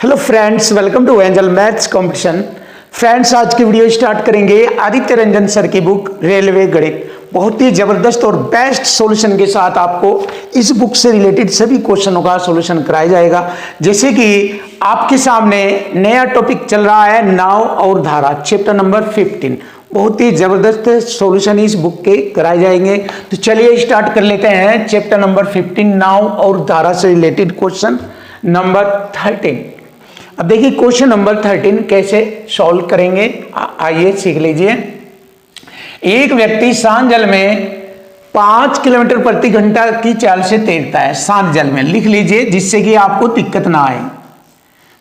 Hello friends, welcome to Angel maths competition. Friends, आज की video start करेंगे Aditya Ranjan sir की बुक रेलवे गणित। बहुत ही जबरदस्त और बेस्ट सॉल्यूशन के साथ आपको इस बुक से रिलेटेड सभी क्वेश्चनों का सॉल्यूशन कराया जाएगा। जैसे कि आपके सामने नया टॉपिक चल रहा है नाव और धारा, चैप्टर नंबर 15। बहुत ही जबरदस्त सॉल्यूशन इस बुक के कराए जाएंगे। तो चलिए स्टार्ट कर लेते हैं चैप्टर नंबर 15 नाव और धारा से रिलेटेड क्वेश्चन नंबर 13। अब देखिए क्वेश्चन नंबर 13 कैसे सॉल्व करेंगे, आइए सीख लीजिए। एक व्यक्ति शांत जल में 5 किलोमीटर प्रति घंटा की चाल से तैरता है। शांत जल में लिख लीजिए जिससे कि आपको दिक्कत ना आए।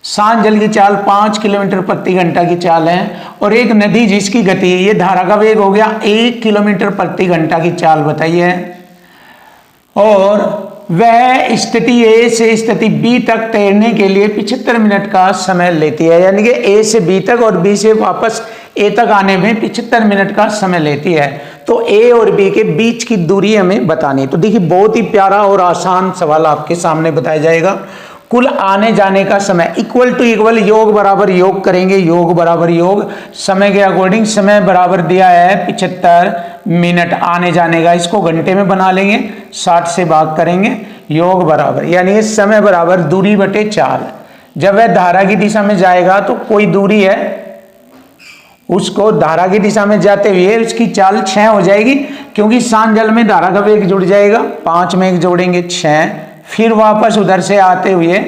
शांत जल की चाल 5 किलोमीटर प्रति घंटा की चाल है और एक नदी जिसकी गति, ये धारा का वेग हो गया 1 किलोमीटर प्रति घंटा की चाल बताइए, और वह स्थिति ए से स्थिति बी तक तैरने के लिए 75 मिनट का समय लेती है। यानी कि ए से बी तक और बी से वापस ए तक आने में 75 मिनट का समय लेती है। तो ए और बी के बीच की दूरी हमें बतानी है। तो देखिए बहुत ही प्यारा और आसान सवाल आपके सामने बताया जाएगा। कुल आने जाने का समय इक्वल टू इक्वल, योग बराबर योग करेंगे, योग बराबर योग, समय के अकॉर्डिंग समय बराबर दिया है 75 मिनट आने जाने का, इसको घंटे में बना लेंगे, 60 से भाग करेंगे, योग बराबर यानी समय बराबर दूरी बटे चाल। जब वह धारा की दिशा में जाएगा तो कोई दूरी है, उसको धारा की दिशा में जाते हुए उसकी चाल 6 हो जाएगी, क्योंकि शांत जल में धारा का वेग जुड़ जाएगा, 5 में 1 जोड़ेंगे 6, फिर वापस उधर से आते हुए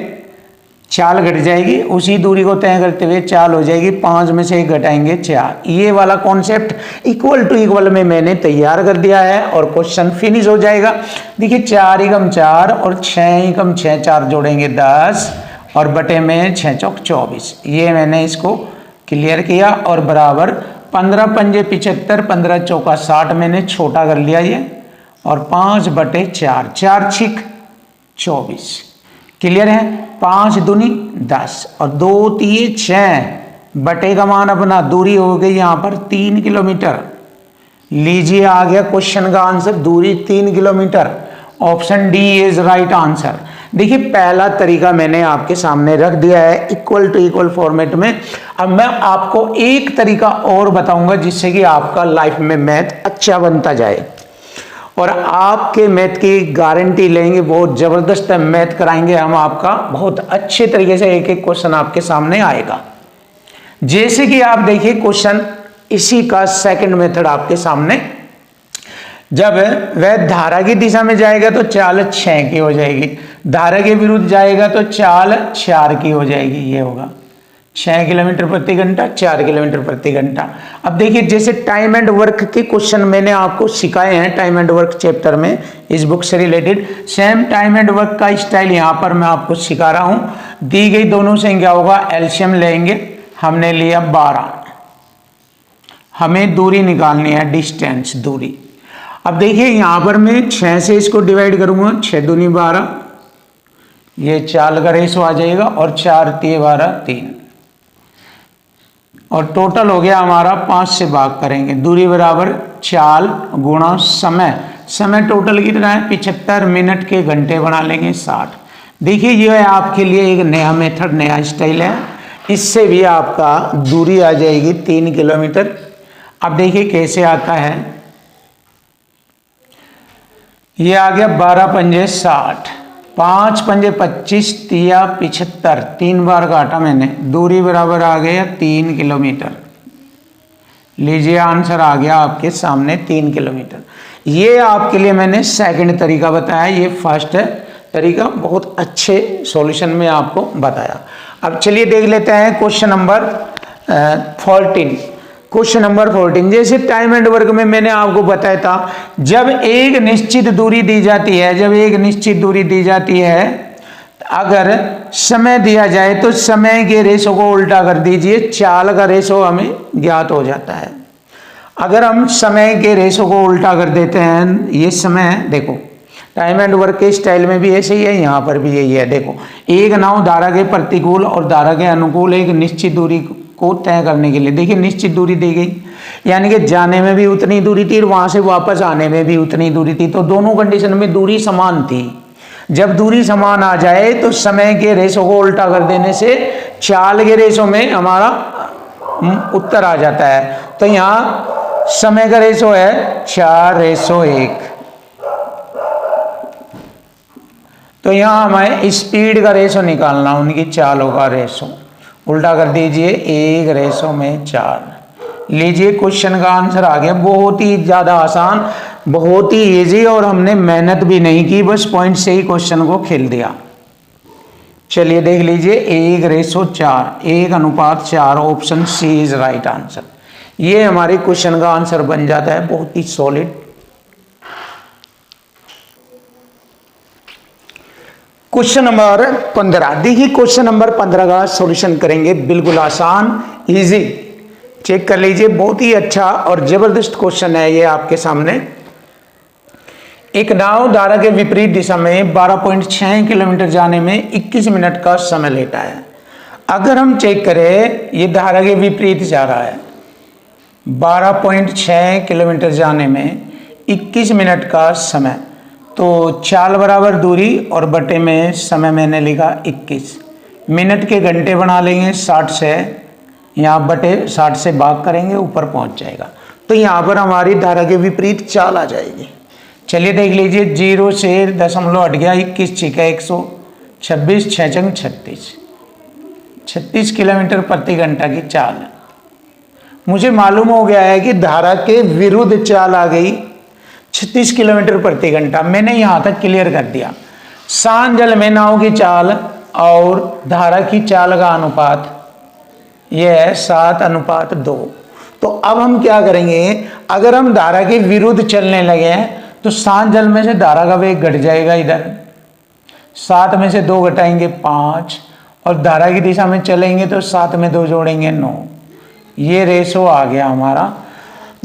चाल घट जाएगी, उसी दूरी को तय करते हुए चाल हो जाएगी, 5 में से 1 घटाएंगे 4। ये वाला कॉन्सेप्ट इक्वल टू इक्वल में मैंने तैयार कर दिया है और क्वेश्चन फिनिश हो जाएगा। देखिए 4 एकम 4 और 6 एकम 6, 4 जोड़ेंगे 10 और बटे में 6 चौक 24। ये मैंने इसको क्लियर किया और बराबर 15 पंजे 75, 15 चौका 60 मैंने छोटा कर लिया ये, और 5 बटे 4, 4 छिक 24। क्लियर है। 5 दूनी 10 और 2 3 6, बटे का मान अपना दूरी हो गई यहाँ पर 3 किलोमीटर। लीजिए आ गया क्वेश्चन का आंसर, दूरी 3 kilometre. Option D is right answer. देखिए पहला तरीका मैंने आपके सामने रख दिया है इक्वल टू इक्वल फॉर्मेट में। अब मैं आपको एक तरीका और बताऊंगा जिससे कि आपका लाइफ में मैथ अच्छा बनता जाए और आपके मैथ की गारंटी लेंगे। बहुत जबरदस्त मैथ कराएंगे हम आपका, बहुत अच्छे तरीके से एक एक क्वेश्चन आपके सामने आएगा। जैसे कि आप देखिए क्वेश्चन इसी का सेकंड मेथड आपके सामने। जब वह धारा की दिशा में जाएगा तो चाल 6 की हो जाएगी, धारा के विरुद्ध जाएगा तो चाल 4 की हो जाएगी। ये होगा 6 किलोमीटर प्रति घंटा, 4 किलोमीटर प्रति घंटा। अब देखिए जैसे टाइम एंड वर्क के क्वेश्चन मैंने आपको सिखाए हैं टाइम एंड वर्क चैप्टर में इस बुक से related, same time and work का स्टाइल यहाँ पर मैं आपको सिखा रहा हूँ। दी गई दोनों से क्या होगा, एलसीएम लेंगे। हमने लिया 12, हमें दूरी निकालनी है, डिस्टेंस दूरी। अब देखिए यहाँ पर मैं 6 से इसको डिवाइड करूंगा, 6 दूनी 12, ये चाल का रेशो आ जाएगा, और 4 3 12 3, और टोटल हो गया हमारा 5 से भाग करेंगे, दूरी बराबर चाल गुणा समय। समय टोटल कितना है 75 मिनट के घंटे बना लेंगे 60। देखिए ये है आपके लिए एक नया मेथड, नया स्टाइल है, इससे भी आपका दूरी आ जाएगी 3 किलोमीटर। अब देखिए कैसे आता है, ये आ गया 12 पंजे 60, 5 पंजे 25, 75, 3 बार काटा मैंने, दूरी बराबर आ गया 3 किलोमीटर। लीजिए आंसर आ गया आपके सामने 3 किलोमीटर। ये आपके लिए मैंने सेकंड तरीका बताया, ये फर्स्ट तरीका बहुत अच्छे सॉल्यूशन में आपको बताया। अब चलिए देख लेते हैं क्वेश्चन नंबर 14। क्वेश्चन नंबर 14, जैसे टाइम एंड वर्क में मैंने आपको बताया था, जब एक निश्चित दूरी दी जाती है, जब एक निश्चित दूरी दी जाती है, अगर समय दिया जाए तो समय के रेशो को उल्टा कर दीजिए, चाल का रेशो हमें ज्ञात हो जाता है। अगर हम समय के रेशो को उल्टा कर देते हैं, ये समय देखो टाइम एंड वर्क के स्टाइल में भी ऐसे ही है, यहाँ पर भी यही है। देखो एक नाव धारा के प्रतिकूल और धारा के अनुकूल एक निश्चित दूरी को तय करने के लिए, देखिए निश्चित दूरी दी गई, यानी कि जाने में भी उतनी दूरी थी और वहां से वापस आने में भी उतनी दूरी थी, तो दोनों कंडीशन में दूरी समान थी। जब दूरी समान आ जाए तो समय के रेशो को उल्टा कर देने से चाल के रेशो में हमारा उत्तर आ जाता है। तो यहाँ समय का रेशो है 4:1। तो यहाँ हमें स्पीड का रेशो निकालना, उनकी चालों का रेशो उल्टा कर दीजिए, 1:4। लीजिए क्वेश्चन का आंसर आ गया। बहुत ही ज़्यादा आसान, बहुत ही इजी, और हमने मेहनत भी नहीं की, बस पॉइंट से ही क्वेश्चन को खेल दिया। चलिए देख लीजिए, 1:4, 1:4, option C is right answer. ये हमारे क्वेश्चन का आंसर बन जाता है, बहुत ही सॉलिड। क्वेश्चन नंबर 15, देखिए क्वेश्चन नंबर 15 का सॉल्यूशन करेंगे, बिल्कुल आसान, इजी। चेक कर लीजिए, बहुत ही अच्छा और जबरदस्त क्वेश्चन है ये आपके सामने। एक नाव धारा के विपरीत दिशा में 12.6 किलोमीटर जाने में 21 मिनट का समय लेता है। अगर हम चेक करें, ये धारा के विपरीत जा रहा है, 12.6 किलोमीटर जाने में 21 मिनट का समय, तो चाल बराबर दूरी और बटे में समय मैंने लिखा 21, मिनट के घंटे बना लेंगे 60 से, यहाँ बटे 60 से भाग करेंगे, ऊपर पहुँच जाएगा। तो यहाँ पर हमारी धारा के विपरीत चाल आ जाएगी। चलिए देख लीजिए, 0 से दशमलव हट गया, 21 छिका 126, 6 चंग 36 किलोमीटर प्रति घंटा की चाल है। मुझे मालूम हो गया है कि धारा के विरुद्ध चाल आ गई 36 किलोमीटर प्रति घंटा। मैंने यहाँ तक क्लियर कर दिया। शांत जल में नाव की चाल और धारा की चाल का अनुपात यह है 7:2। तो अब हम क्या करेंगे, अगर हम धारा के विरुद्ध चलने लगे हैं तो शांत जल में से धारा का वेग घट जाएगा, इधर 7 में से 2 घटाएंगे 5, और धारा की दिशा में चलेंगे तो 7 में 2 जोड़ेंगे 9। ये रेशो आ गया हमारा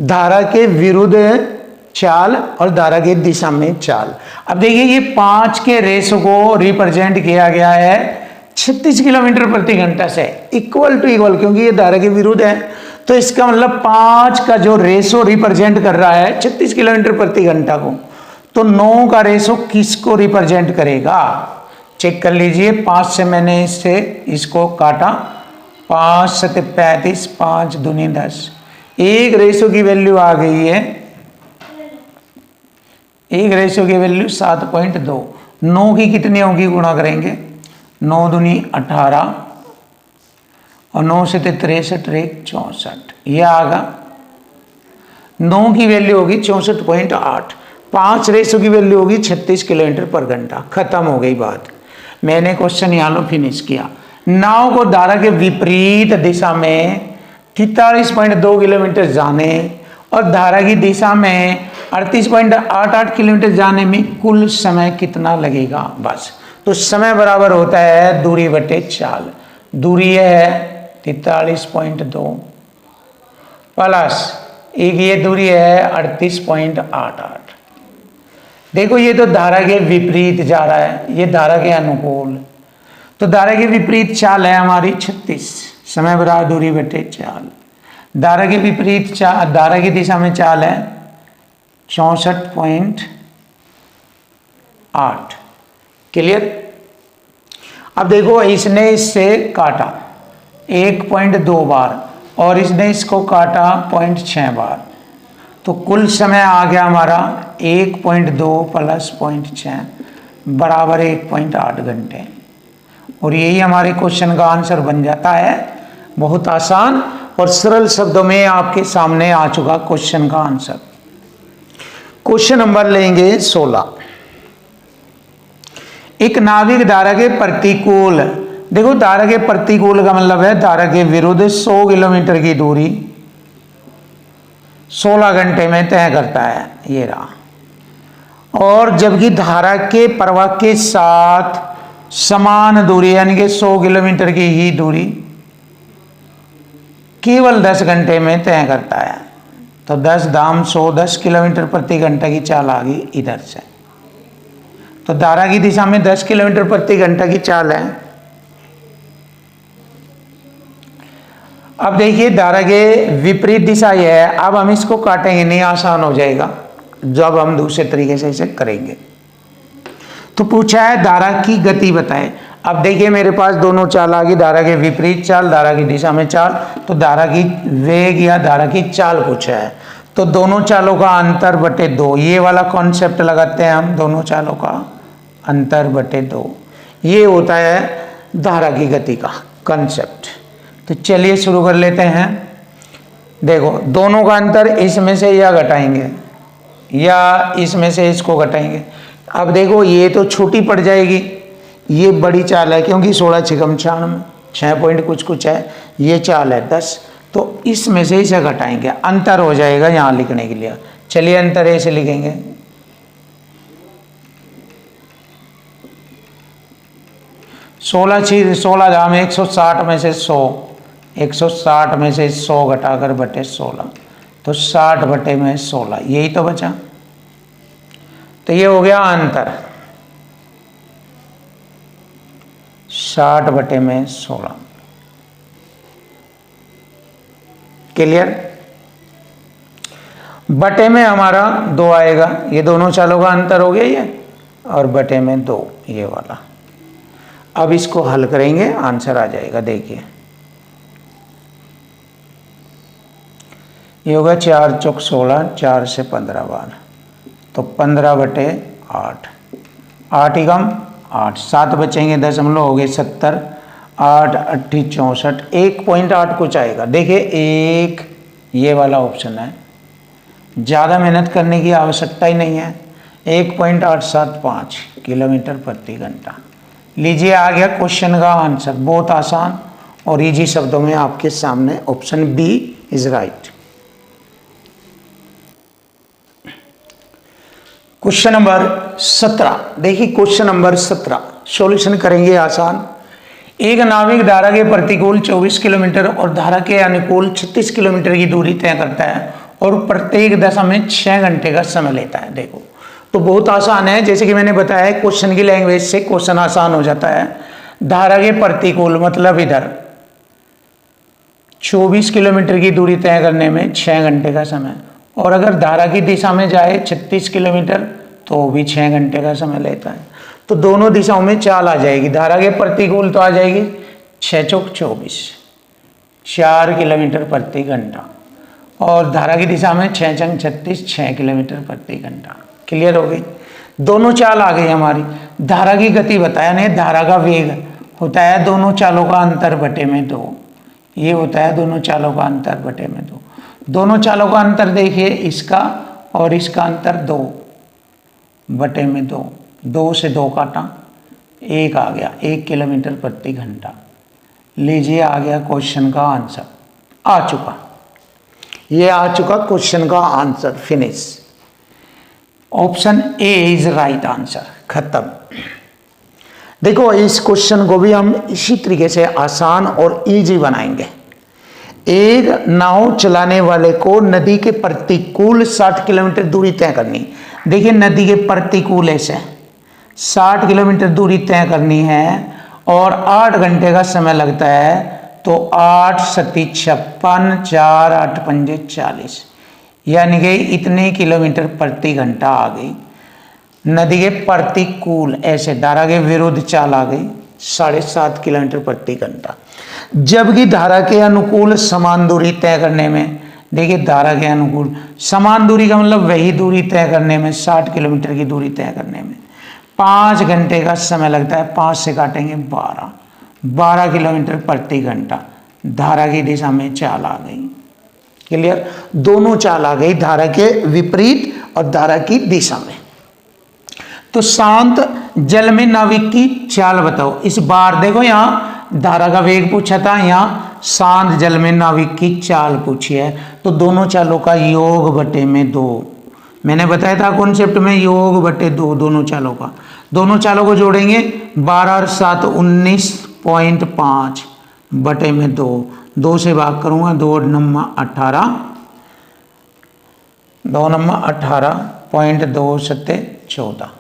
धारा के विरुद्ध चाल और धारा की दिशा में चाल। अब देखिए, ये 5 के रेशो को रिप्रेजेंट किया गया है 36 किलोमीटर प्रति घंटा से, इक्वल टू इक्वल, क्योंकि ये धारा के विरुद्ध है। तो इसका मतलब 5 का जो रेशो रिप्रेजेंट कर रहा है 36 किलोमीटर प्रति घंटा को, तो 9 का रेशो किसको रिप्रेजेंट करेगा? चेक कर लीजिए, 5 से मैंने इसको काटा, 5 7 35, 5 दूनी 10, एक रेशो की वैल्यू आ गई है, एक रेशो की वैल्यू 7.2। 9 की कितनी होगी, गुणा करेंगे, 9 दूनी 18 और 9 से 63, 64, ये आगा 9 की वैल्यू होगी 64.8, 5 रेशो की वैल्यू होगी 36 किलोमीटर पर घंटा। खत्म हो गई बात। मैंने क्वेश्चन यहाँ लो फिनिश किया। नाव को धारा के विपरीत दिशा में 43.2 किलोमीटर जाने और धारा की दिशा में 38.88 किलोमीटर जाने में कुल समय कितना लगेगा, बस। तो समय बराबर होता है दूरी बटे चाल। दूरी है 43.2 प्लस एक ये दूरी है 38.88। देखो, ये तो धारा के विपरीत जा रहा है, ये धारा के अनुकूल, तो धारा के विपरीत चाल है हमारी 36, समय बराबर दूरी बटे चाल। धारा के विपरीत चाल, धारा की दिशा में चाल है 64.8। क्लियर? अब देखो, इसने इससे काटा 1.2 बार और इसने इसको काटा 0.6 बार, तो कुल समय आ गया हमारा 1.2 प्लस 0.6 बराबर 1.8 घंटे। और यही हमारे क्वेश्चन का आंसर बन जाता है। बहुत आसान और सरल शब्दों में आपके सामने आ चुका क्वेश्चन का आंसर। क्वेश्चन नंबर लेंगे 16। एक नाविक धारा के प्रतिकूल, देखो धारा के प्रतिकूल का मतलब है धारा के विरुद्ध 100 किलोमीटर की दूरी 16 घंटे में तय करता है, ये रहा। और जबकि धारा के प्रवाह के साथ समान दूरी यानी कि 100 किलोमीटर की ही दूरी केवल 10 घंटे में तय करता है, तो 10 दाम 100, 10 किलोमीटर प्रति घंटा की चाल आ गई इधर से। तो धारा की दिशा में 10 किलोमीटर प्रति घंटा की चाल है। अब देखिए, धारा के विपरीत दिशा यह है। अब हम इसको काटेंगे नहीं, आसान हो जाएगा जब हम दूसरे तरीके से इसे करेंगे। तो पूछा है धारा की गति बताएं। अब देखिए मेरे पास दोनों चाल आ गई, धारा के विपरीत चाल, धारा की दिशा में चाल, तो धारा की वेग या धारा की चाल पूछा है। तो दोनों चालों का अंतर बटे 2, ये वाला कॉन्सेप्ट लगाते हैं हम, दोनों चालों का अंतर बटे 2, ये होता है धारा की गति का कॉन्सेप्ट। तो चलिए शुरू कर लेते हैं। देखो दोनों का अंतर इसमें से या घटाएंगे या इसमें से इसको घटाएंगे। अब देखो ये तो छोटी पड़ जाएगी, ये बड़ी चाल है क्योंकि 16 छिकम 96, 6 पॉइंट कुछ कुछ है, ये चाल है 10, तो इसमें से इसे घटाएंगे, अंतर हो जाएगा यहाँ लिखने के लिए। चलिए अंतर ऐसे लिखेंगे, 16 धाम 160 में से 100, 160 में से 100 घटाकर बटे 16, तो 60 बटे में 16, यही तो बचा। तो ये हो गया अंतर, 60 बटे में 16। क्लियर? बटे में हमारा 2 आएगा, ये दोनों चालों का अंतर हो गया ये, और बटे में 2 ये वाला। अब इसको हल करेंगे, आंसर आ जाएगा। देखिए ये होगा 4 चौक 16, 4 से 15 बार, तो 15 बटे 8, 8 ही कम 8, 7 बचेंगे, दशमलव हो गए 70, 8 8 64, 1.8 कुछ आएगा। देखिए एक ये वाला ऑप्शन है, ज़्यादा मेहनत करने की आवश्यकता ही नहीं है, 1.875 किलोमीटर प्रति घंटा। लीजिए आ गया क्वेश्चन का आंसर, बहुत आसान और इजी शब्दों में आपके सामने, option B is right. Question number 17, देखिए क्वेश्चन नंबर 17 सॉल्यूशन करेंगे आसान। एक नाविक धारा के प्रतिकूल 24 किलोमीटर और धारा के अनुकूल 36 किलोमीटर की दूरी तय करता है और प्रत्येक दशा में 6 घंटे का समय लेता है। देखो तो बहुत आसान है, जैसे कि मैंने बताया क्वेश्चन की लैंग्वेज से क्वेश्चन आसान हो जाता है। धारा के प्रतिकूल मतलब इधर 24 किलोमीटर की दूरी तय करने में 6 घंटे का समय, और अगर धारा की दिशा में जाए 36 किलोमीटर तो भी 6 घंटे का समय लेता है। तो दोनों दिशाओं में चाल आ जाएगी, धारा के प्रतिकूल तो आ जाएगी 6 चौक 24, 4 किलोमीटर प्रति घंटा, और धारा की दिशा में 6 चंग 36, 6 किलोमीटर प्रति घंटा। क्लियर हो गई? दोनों चाल आ गई हमारी। धारा की गति बताया नहीं, धारा का वेग होता है दोनों चालों का अंतर बटे में 2, ये होता है दोनों चालों का अंतर बटे में 2। दोनों चालों का अंतर देखिए, इसका और इसका अंतर 2 बटे में 2, 2 से 2 काटा, 1 आ गया, 1 किलोमीटर प्रति घंटा। लीजिए आ गया क्वेश्चन का आंसर, आ चुका, ये आ चुका क्वेश्चन का answer, finish. Option A is right answer, खत्म। देखो इस क्वेश्चन को भी हम इसी तरीके से आसान और इजी बनाएंगे। एक नाव चलाने वाले को नदी के प्रतिकूल 60 किलोमीटर दूरी तय करनी। देखिए नदी के प्रतिकूल ऐसे 60 किलोमीटर दूरी तय करनी है और 8 घंटे का समय लगता है, तो 8 सती 56, 4 8 पंजे 40, यानी कि इतने किलोमीटर प्रति घंटा आ गई। नदी के प्रतिकूल ऐसे धारा के विरुद्ध चाल आ गई 7.5 किलोमीटर प्रति घंटा। जबकि धारा के अनुकूल समान दूरी तय करने में, देखिए धारा के अनुकूल समान दूरी का मतलब वही दूरी तय करने में, 60 किलोमीटर की दूरी तय करने में 5 घंटे का समय लगता है। 5 से काटेंगे 12 किलोमीटर प्रति घंटा। धारा की दिशा में चाल आ गई। क्लियर? दोनों चाल आ गई, धारा के विपरीत और धारा की दिशा में। तो शांत जल में नाविक की चाल बताओ। इस बार देखो यहाँ धारा का वेग पूछा था, यहाँ शांत जल में नाविक की चाल पूछी है, तो दोनों चालों का योग बटे में 2। मैंने बताया था कॉन्सेप्ट में, योग बटे 2 दोनों चालों का। दोनों चालों को जोड़ेंगे 12 और 7 19.5 बटे में 2। 2 से भाग करूंगा, 2 नम्मा 18, 2 नम्मा 18.2 सत्ते 14,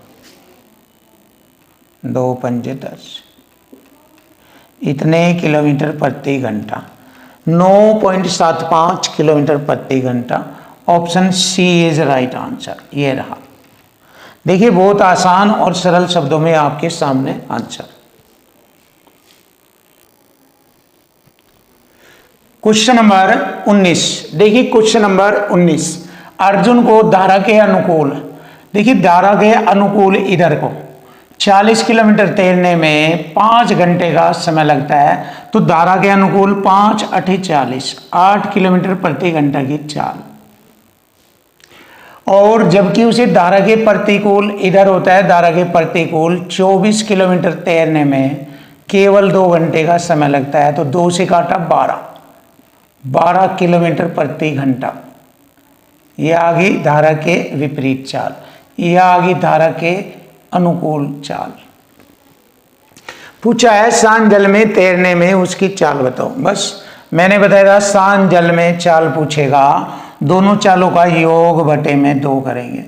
2 पंजे 10, इतने किलोमीटर प्रति घंटा, 9.75 किलोमीटर प्रति घंटा। Option C is right answer, ये रहा। देखिए बहुत आसान और सरल शब्दों में आपके सामने आंसर। Question number 19। देखिए क्वेश्चन नंबर 19, अर्जुन को धारा के अनुकूल, देखिए धारा के अनुकूल इधर को 40 किलोमीटर तैरने में 5 घंटे का समय लगता है। तो धारा के अनुकूल 5 8 40, 8 किलोमीटर प्रति घंटा की चाल। और जबकि उसे धारा के प्रतिकूल इधर होता है, धारा के प्रतिकूल 24 किलोमीटर तैरने में केवल 2 घंटे का समय लगता है। तो 2 से काटा 12 किलोमीटर प्रति घंटा। यह आ गई धारा के विपरीत चाल, यह आ गई धारा के अनुकूल चाल। पूछा है शांत जल में तैरने में उसकी चाल बताओ। बस मैंने बताया था शांत जल में चाल पूछेगा, दोनों चालों का योग बटे में 2 करेंगे।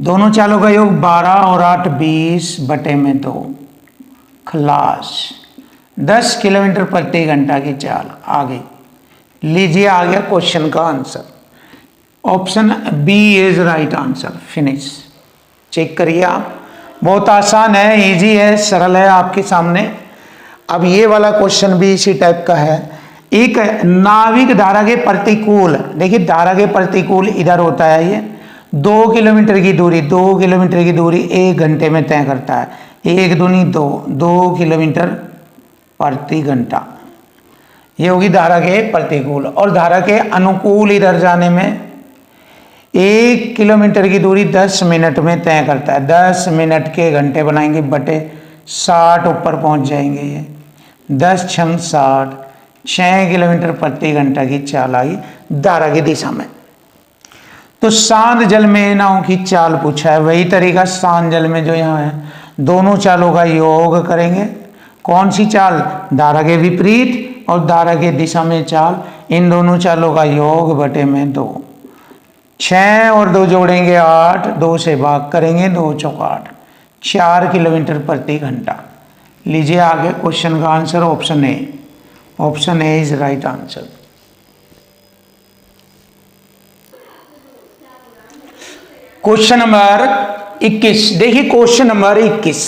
दोनों चालों का योग 12 और 8 20 बटे में 2, खलास। 10 किलोमीटर प्रति घंटा की चाल आ गई। लीजिए आ गया क्वेश्चन का answer. Option B is right answer. Finish. Check करिए आप, बहुत आसान है, इजी है, सरल है आपके सामने। अब ये वाला क्वेश्चन भी इसी टाइप का है। एक नाविक धारा के प्रतिकूल, देखिए धारा के प्रतिकूल इधर होता है, ये 2 किलोमीटर की दूरी, 2 किलोमीटर की दूरी 1 घंटे में तय करता है। 1 दूनी 2, 2 किलोमीटर प्रति घंटा। ये होगी धारा के प्रतिकूल। और धारा के अनुकूल इधर जाने में 1 किलोमीटर की दूरी 10 मिनट में तय करता है। 10 मिनट के घंटे बनाएंगे बटे 60 ऊपर पहुंच जाएंगे। ये 10 छंग 60, 6 किलोमीटर प्रति घंटा की चाल आई धारा की दिशा में। तो शांत जल में नाव की चाल पूछा है, वही तरीका शांत जल में जो यहाँ है, दोनों चालों का योग करेंगे। कौन सी चाल? धारा के विपरीत और धारा के दिशा में चाल, इन दोनों चालों का योग बटे में 2। 6 और 2 जोड़ेंगे 8, 2 से भाग करेंगे, 2 चौक 8, 4 किलोमीटर प्रति घंटा। लीजिए आगे क्वेश्चन का answer option A. Option A is right answer. Question number 21। देखिए क्वेश्चन नंबर 21,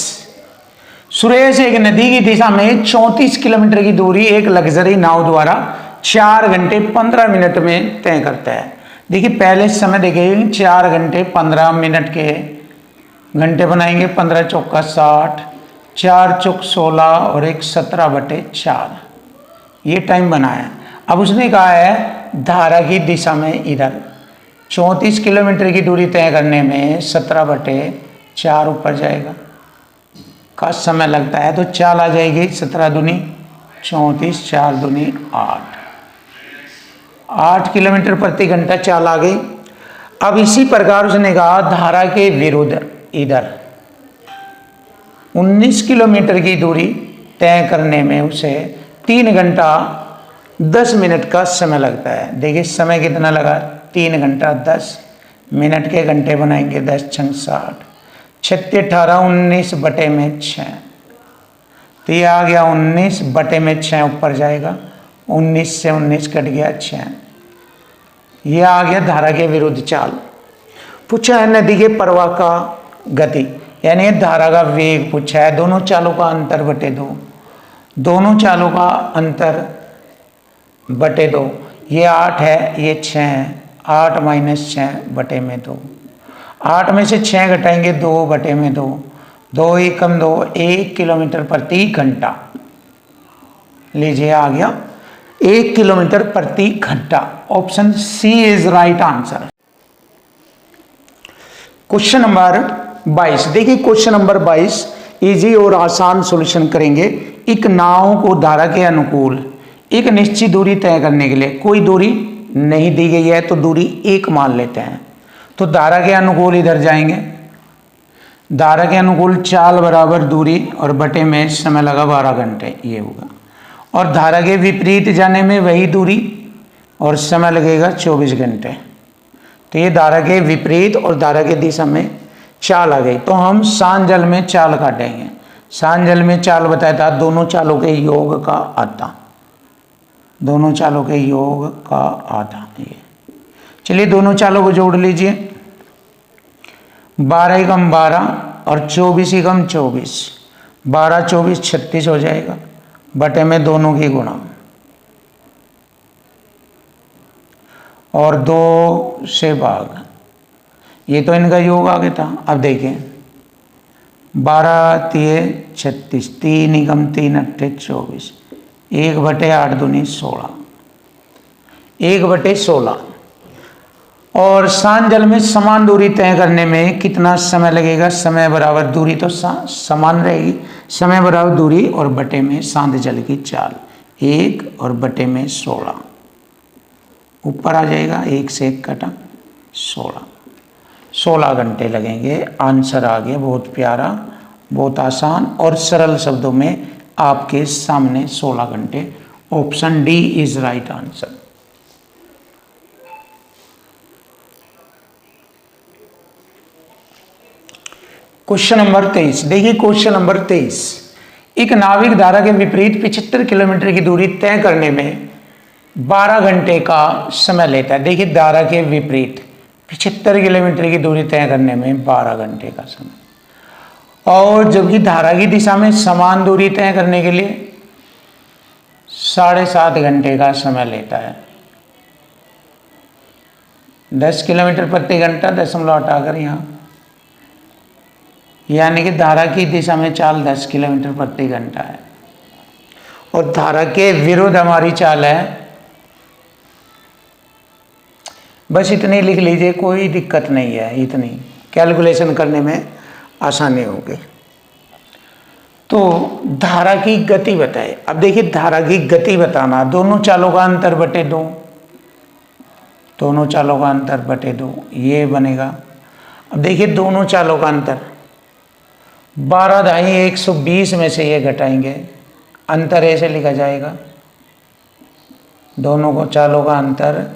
सुरेश एक नदी की दिशा में 34 किलोमीटर की दूरी एक लग्जरी नाव द्वारा 4 घंटे 15 मिनट में तय करता है। देखिए पहले समय देखिए 4 घंटे 15 मिनट के घंटे बनाएंगे। 15 चौका 60, 4 चौक 16 और 1 17 बटे 4, ये टाइम बनाया। अब उसने कहा है धारा की दिशा में इधर 34 किलोमीटर की दूरी तय करने में 17 बटे 4 ऊपर जाएगा का समय लगता है। तो चाल आ जाएगी 17 दूनी 34, 4 दूनी 8, 8 किलोमीटर प्रति घंटा चाल आ गई। अब इसी प्रकार उसने कहा धारा के विरुद्ध इधर 19 किलोमीटर की दूरी तय करने में उसे 3 घंटा 10 मिनट का समय लगता है। देखिए समय कितना लगा, 3 घंटा 10 मिनट के घंटे बनाएंगे। 10 छंग 60, 36 18 19 बटे में 6, तो ये आ गया 19 बटे में 6 ऊपर जाएगा। 19 से 19 कट गया 6, ये आ गया धारा के विरुद्ध चाल। पूछा है नदी के प्रवाह का गति, यानी धारा का वेग पूछा है। दोनों चालों का अंतर बटे 2, दोनों चालों का अंतर बटे 2, ये 8 है, ये 6 है। 8 माइनस 6 बटे में 2, 8 में से 6 घटाएंगे 2 बटे में 2, 2 एकम 2, 1 किलोमीटर प्रति घंटा। लीजिए आ गया 1 किलोमीटर प्रति घंटा। Option C is right answer. Question number 22। देखिए क्वेश्चन नंबर 22 इजी और आसान सॉल्यूशन करेंगे। एक नाव को धारा के अनुकूल एक निश्चित दूरी तय करने के लिए, कोई दूरी नहीं दी गई है तो दूरी 1 मान लेते हैं। तो धारा के अनुकूल इधर जाएंगे, धारा के अनुकूल चाल बराबर दूरी और बटे में समय लगा 12 घंटे, ये होगा। और धारा के विपरीत जाने में वही दूरी और समय लगेगा 24 घंटे। तो ये धारा के विपरीत और धारा के दिशा में चाल आ गई। तो हम शांत जल में चाल काटेंगे। शांत जल में चाल बताया था दोनों चालों के योग का आधा, दोनों चालों के योग का आधा। ये चलिए दोनों चालों को जोड़ लीजिए। 12 एकम 12 और 24 एकम 24, 12 24 36 हो जाएगा। बटे में दोनों की गुणा और 2 से भाग, ये तो इनका योग आगे था। अब देखिए 12 तिये 36, 3 एकम 3 अट्ठे 24, 1/8 दूनी 16, 1/16। और शांत जल में समान दूरी तय करने में कितना समय लगेगा? समय बराबर दूरी तो समान रहेगी, समय बराबर दूरी और बटे में शांत जल की चाल, 1 और बटे में 16, ऊपर आ जाएगा, 1 से 1 कटा 16 घंटे लगेंगे। आंसर आ गया, बहुत प्यारा, बहुत आसान और सरल शब्दों में आपके सामने 16 घंटे। Option D is right answer. Question number 23, देखिए क्वेश्चन नंबर 23, एक नाविक धारा के विपरीत 75 किलोमीटर की दूरी तय करने में 12 घंटे का समय लेता है। देखिए धारा के विपरीत 75 किलोमीटर की दूरी तय करने में 12 घंटे का समय, और जबकि धारा की दिशा में समान दूरी तय करने के लिए 7.5 घंटे का समय लेता है। 10 किलोमीटर प्रति घंटा दशमलव हटाकर यहाँ, यानी कि धारा की दिशा में चाल 10 किलोमीटर प्रति घंटा है और धारा के विरुद्ध हमारी चाल है। बस इतनी लिख लीजिए, कोई दिक्कत नहीं है, इतनी कैलकुलेशन करने में आसानी होगी। तो धारा की गति बताए। अब देखिए धारा की गति बताना, दोनों चालों का अंतर बटे 2, दोनों चालों का अंतर बटे 2, ये बनेगा। अब देखिए दोनों चालों का अंतर 12 दाई 120 में से ये घटाएंगे, अंतर ऐसे लिखा जाएगा, दोनों को चालों का अंतर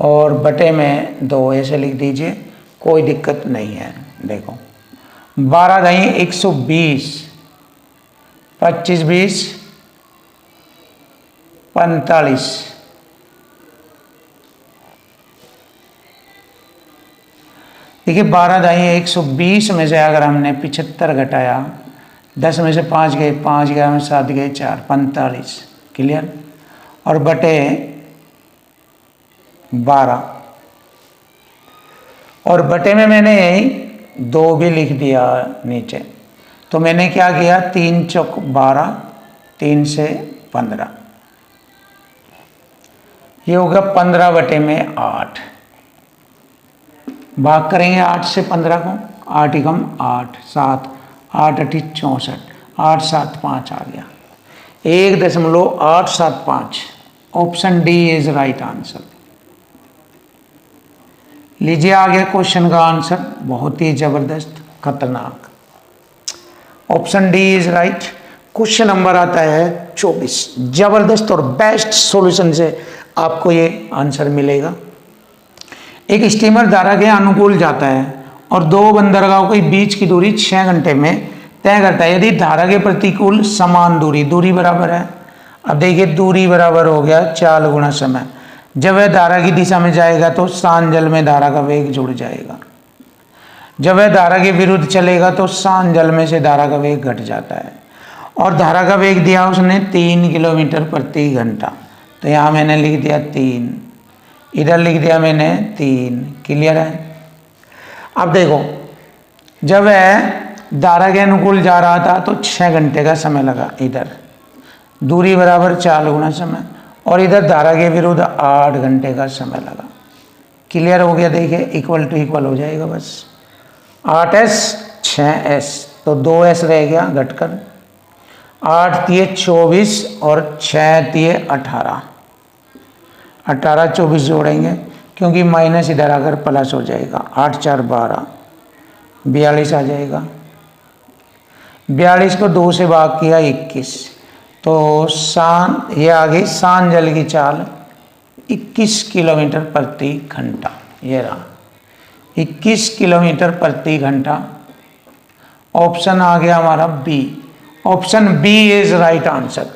और बटे में 2 ऐसे लिख दीजिए, कोई दिक्कत नहीं है। देखो 12 दाई 120, 25 20 45, देखिए 12 दाई 120 में से अगर हमने 75 घटाया, 10 में से 5 गए, 5 गया में 7 गए 4, 45, क्लियर, और बटे 12, और बटे में मैंने 2 भी लिख दिया नीचे। तो मैंने क्या किया, 3 चौक 12, 3 से 15, ये होगा 15 बटे में 8, भाग करेंगे 8 से 15 को, 8 एकम 8, 7, 8 अठी 64, 8 7 5 आ गया, 1.875। Option D is right answer. लीजिए आ गया क्वेश्चन का आंसर, बहुत ही जबरदस्त खतरनाक। Option D is right. Question number आता है 24, जबरदस्त और बेस्ट सॉल्यूशन से आपको ये आंसर मिलेगा। एक स्टीमर धारा के अनुकूल जाता है और 2 बंदरगाहों के बीच की दूरी 6 घंटे में तय करता है। यदि धारा के प्रतिकूल समान दूरी बराबर है, अब देखिए दूरी बराबर हो गया चाल गुणा समय, जब वह धारा की दिशा में जाएगा तो शांत जल में धारा का वेग जुड़ जाएगा, जब वह धारा के विरुद्ध चलेगा तो शांत जल में से धारा का वेग घट जाता है। और धारा का वेग दिया उसने 3 किलोमीटर प्रति घंटा, तो यहाँ मैंने लिख दिया 3, इधर लिख दिया मैंने 3, क्लियर है। अब देखो जब वह धारा के अनुकूल जा रहा था तो 6 घंटे का समय लगा, इधर दूरी बराबर 4 गुना समय, और इधर धारा के विरुद्ध 8 घंटे का समय लगा, क्लियर हो गया। देखिए इक्वल टू इक्वल हो जाएगा, बस 8s 6s, तो 2s रह गया घटकर, 8 तिये 24 और 6 तिये 18, 18 24 जोड़ेंगे क्योंकि माइनस इधर आकर प्लस हो जाएगा, 8 4 12, 42 आ जाएगा। 42 को 2 से भाग किया 21, तो शांत ये आ गई शांत जल की चाल 21 किलोमीटर प्रति घंटा, ये रहा 21 किलोमीटर प्रति घंटा। ऑप्शन आ गया हमारा B, option B is right answer.